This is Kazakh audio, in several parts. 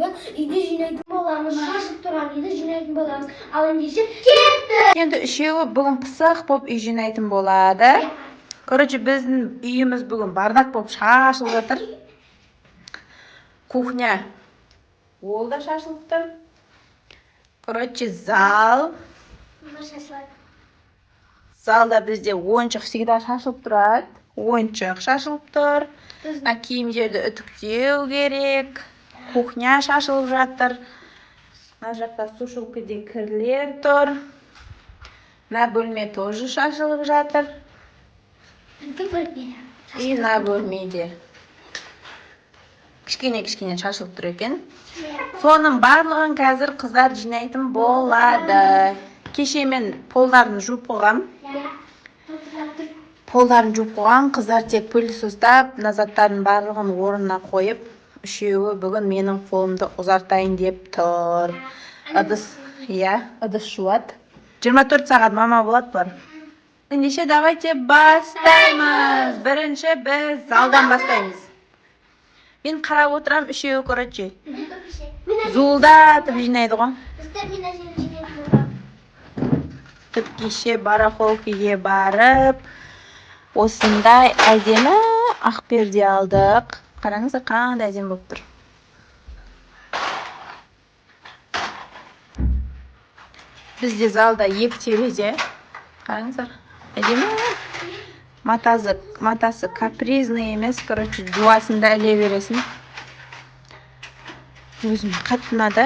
bugün uyda jinoyat bolamiz, şaşıp turan uyda jinoyat bolamiz. Al endişe ketdi. Endi işevi bugun pisiq bo'lib uy jinoyatim bo'ladi. Короче, bizning uyimiz bugun bardak bo'lib shashilib yotir. Kuxnya Olda shashilibdi. Короче, zal. Zalda bizde o'yinchoq всегда shashilib turadi. O'yinchoq shashilib tur. Kiyim yerda o'tiktew kerak. Kuxnya shashilib yotir. Mana yoqda sushilkada kirlar tur. Na bo'lma тоже shashilib yotir. И na bo'lmaydi. Kichkina shashilib tur ekan. So'ning barlig'ini hozir qizlar jinoyatim bo'ladi. Kecha men pollarni yuvib qo'ygan. Pollarni yuvib qo'ygan, qizlar tek pыльсостab, nazatlarni barlig'ini o'rniga qo'yib, ushevi bugun mening qo'limda uzartayin deb tur. Adis shuvat. 24 soat mama bo'ladi bor. Endişe давайте bastaymiz. Birinchi biz zaldan bastaymiz. Men qarab o'tiram ushevi короче. Zuldatib jinaydigan. Kecha baraxolkaga borib, o'sinday ademi aq perda oldik. Qarangizlar, qanday adem bo'lib tur. Bizde zalda 2 tereзе. Qarangizlar, ademi. Matasi kaprizniy emas, короче, duasini ilaverasin. O'zim qatnada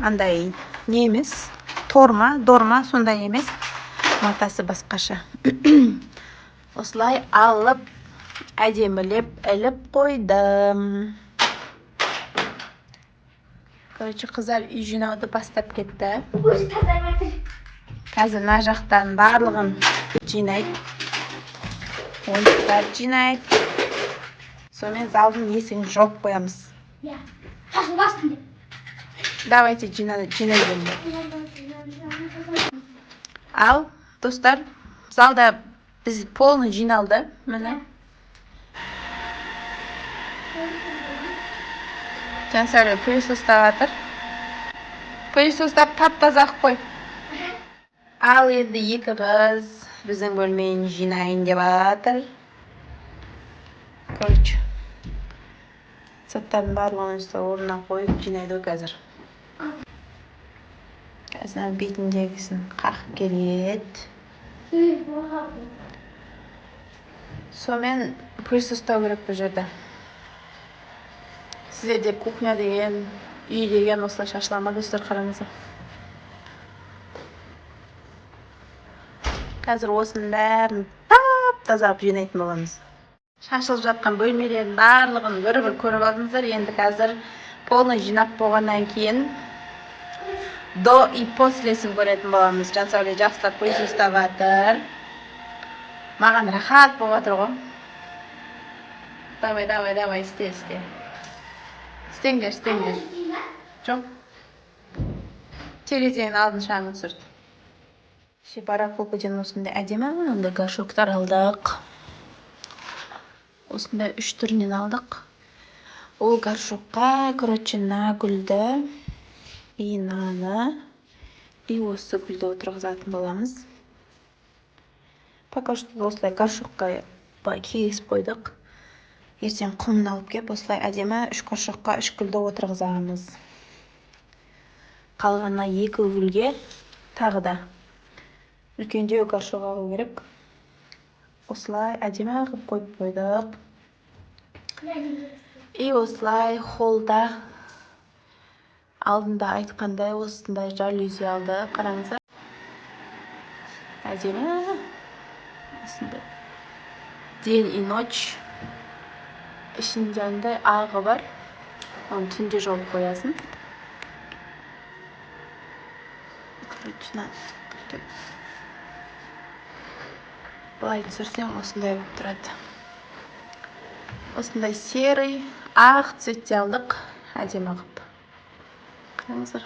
anday ne emas. Dorma sonday emas. Matasi boshqacha. Oslay olib, ademilab ilib qo'ydim. Короче, qizlar uy jinoyati boshlab ketdi. Hozir najaqdan barlig'ini jinayt. O'yinlar jinayt. So'men zalning esini jop qo'yamiz. Давайте jinaydim. Al, do'stlar, zalda biz polni jinaldi. Mana. Chansari pыльсостavatir. Pыльсостав tap-toza qilib qo'y. Al endi ikki qiz bizning bo'lmayni jinayin debatir. Короче. Sattan barlig'ini o'rniga qo'yib jinaydi hozir. Azdan betindegisini qaqib kelyapti. So'men pыльсостав kerak bu yerda. Sizlarda kuxnya degan, uy degan o'slar shashilama do'stlar, qarangizlar. Hozir o'sinlarni tap-toza jinayt bo'lamiz. Shashilib yotgan bo'lmalarning barlig'ini bir-bir ko'rib oldingizlar. Endi hozir polni jinab bo'lgandan keyin do и послесini ko'radigan bo'lamiz. Jansoli yaxshilab pыльсостavatir. Ma'gan rahat bo'layotir-ku. Давай, isте. Stengler. Çok. Terezeni aldın şangın sürt. Şu baraxolkacanın üstünde ademi, onda горшоктар aldık. Üstünde 3 türünü aldık. O горшокка, короче, na gülde, и nani, и осы gülde o'tirg'izатын bo'lamiz. Пока что осылай горшокка kegizib qo'ydik. Ertaga qumni olib kelib, osılay ademi 3 qoshiqqa 3 gulda o'tirg'izamiz. Qolgani 2 gulga tag'ida ulkan qoshiq olib kerak. Osılay ademi qilib qo'yib qo'ydik. И osılay holda oldinda aytganday o'stinday jaluzi oldik. Qarangizlar. Ademi aslında dень и ночь ishinganda ag'i bor. Onu tunga jolib qo'yasan. Былай түсірсем осындай болып тұрады. Осындай серый, ақ цветте алдық. Әдемі қылып. Қараңыздар.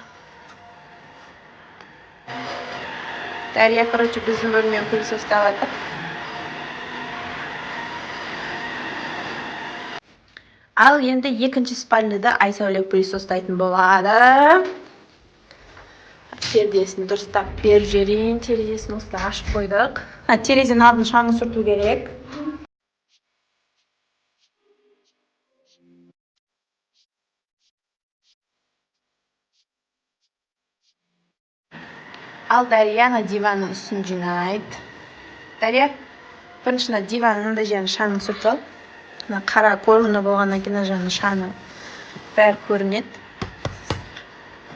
Дарья, короче, біздің бөлмені пыльсостап жатыр. Ал енді екінші спальныда Айсәуле пылесостайтын болады. Терезесін дұрыстап беріп жіберейін. Терезесін осылай ашып қойдық. Терезенің алдын шаңын сүрту керек. Ал Дарияна диванның үстін жинайды. Дария, бірінші диванның да жерін шаңын сүртіп ал. Қара кожаны болғаннан кейін жаңа шаңы бәрі көрінеді.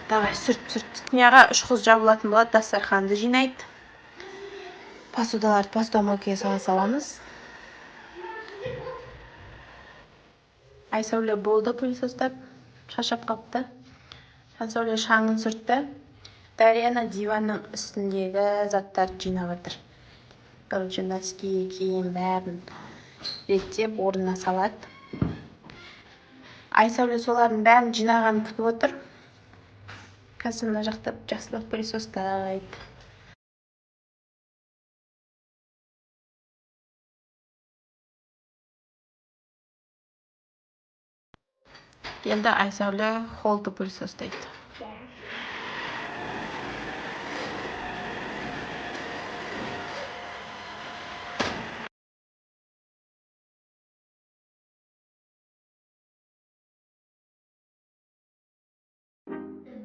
Давай сүрт. Кухняға 3 қыз жабылатын болады, дастарханды жинайды. Посудаларды посудомойкаға саламыз. Айсәуле болды пылесостап, шашап қапты. Айсәуле шаңын сүртті. Дарияна диванның үстіндегі заттарды жинап отыр. Носки, киім бәрін реттеп орнына салады. Айсәуле солардың бәрін жинағанын күтіп отыр. Қазір мына жақта жақсылап пылесостайды. Енді Айсәуле холлды пылесостайды.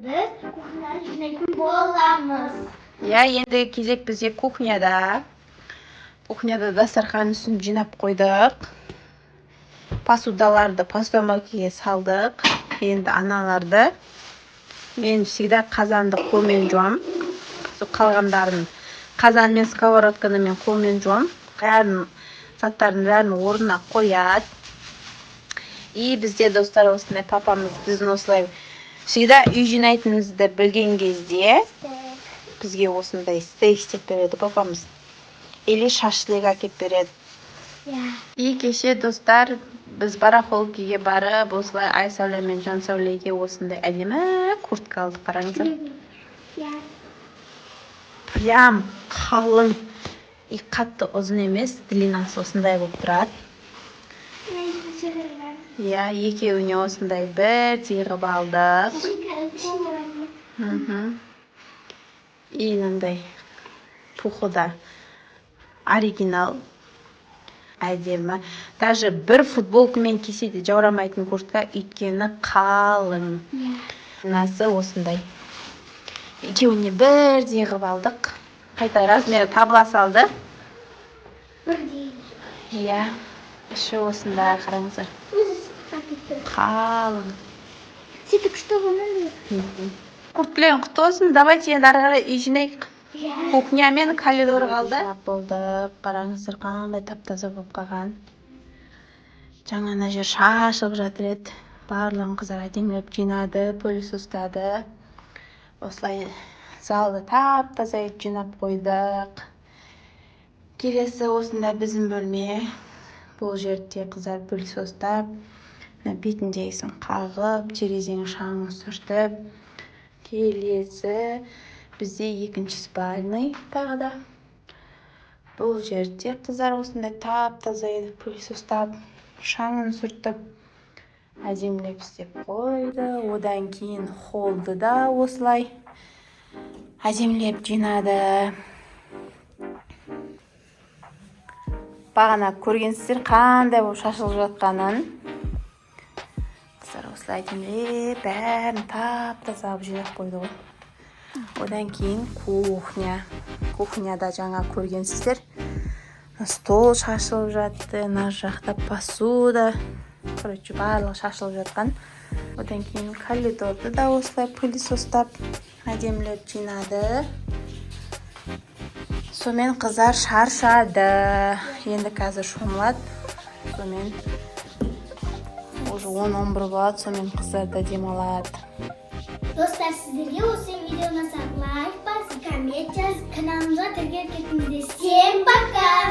Biz kухняны жинайтын боламыз. Енді кезек бізде кухняда. Кухняда дастархан үстін жинап қойдық. Посудаларды посудомойкаға салдық. Енді аналарды мен всегда қазанды қолмен жуам. Қалғандарын қазан мен сковородканы мен қолмен жуам. Заттардың бәрін орнына қояды. И бізде достар осындай папамыз біздің осылай всегда үй жинайтынымызды білген кезде бізге осындай стейк істеп береді папамыз. Или шашлык әкеп береді. И кеше достар біз барахолкеге барып осылай Айсәуле мен Жансәулеге осындай әдемі куртка алдық, қараңыздар. Прям қалың и қатты ұзын емес, длинасы осындай болып тұрады. Екеуіне осындай бірдей қылып алдық. И мынандай пухы да оригинал, әдемі. Даже бір футболкамен кисе де жаурамайтын куртка, өйткені қалың. Мынасы осындай. Екеуіне бірдей қылып алдық. Қайта размері табыла салды. Іші осындай, қараңыздар. Қалың. Сөйтіп, что вы Курткілерің құтты болсын. Давайте енді ары қарай үй жинайық. Кухня мен коридор қалды. Болды. Қараңыздар, қандай тап-таза болып қалған. Жаңа мына жер шашылып жатыр еді. Барлығын қыздар әдемілеп жинады, пылесостады. Осылай залды тап-таза етіп жинап қойдық. Келесі осында біздің бөлме. Бұл жерде қыздар пылесостап, бетіндегісін қағып, терезенің шаңын сүртіп. Келесі бізде екінші спальный тағы да. Бұл жерде қыздар осындай тап-таза етіп пылесостап, шаңын сүртіп, әдемілеп істеп қойды. Одан кейін холлды да осылай әдемілеп жинады. Бағана көргенсіздер қандай болып шашылып жатқанын. Қыздар осылай әдемілеп бәрін тап-таза жинап қойды ғой. Одан кейін кухня. Кухняда жаңа көргенсіздер. Стол шашылып жатты, мына жақта посуда. Короче, барлығы шашылып жатқан. Одан кейін коридорды да осылай пылесостап әдемілеп жинады. Сомен қыздар шаршады. Енді қазір шомылады. Сомен уже 10-11 болады. Сомен қыздар да демалады. Достар, сіздерге осы видео ұнаса лайк басып, коммент жазып, каналымызға кірген кетіңіздер. Всем пока!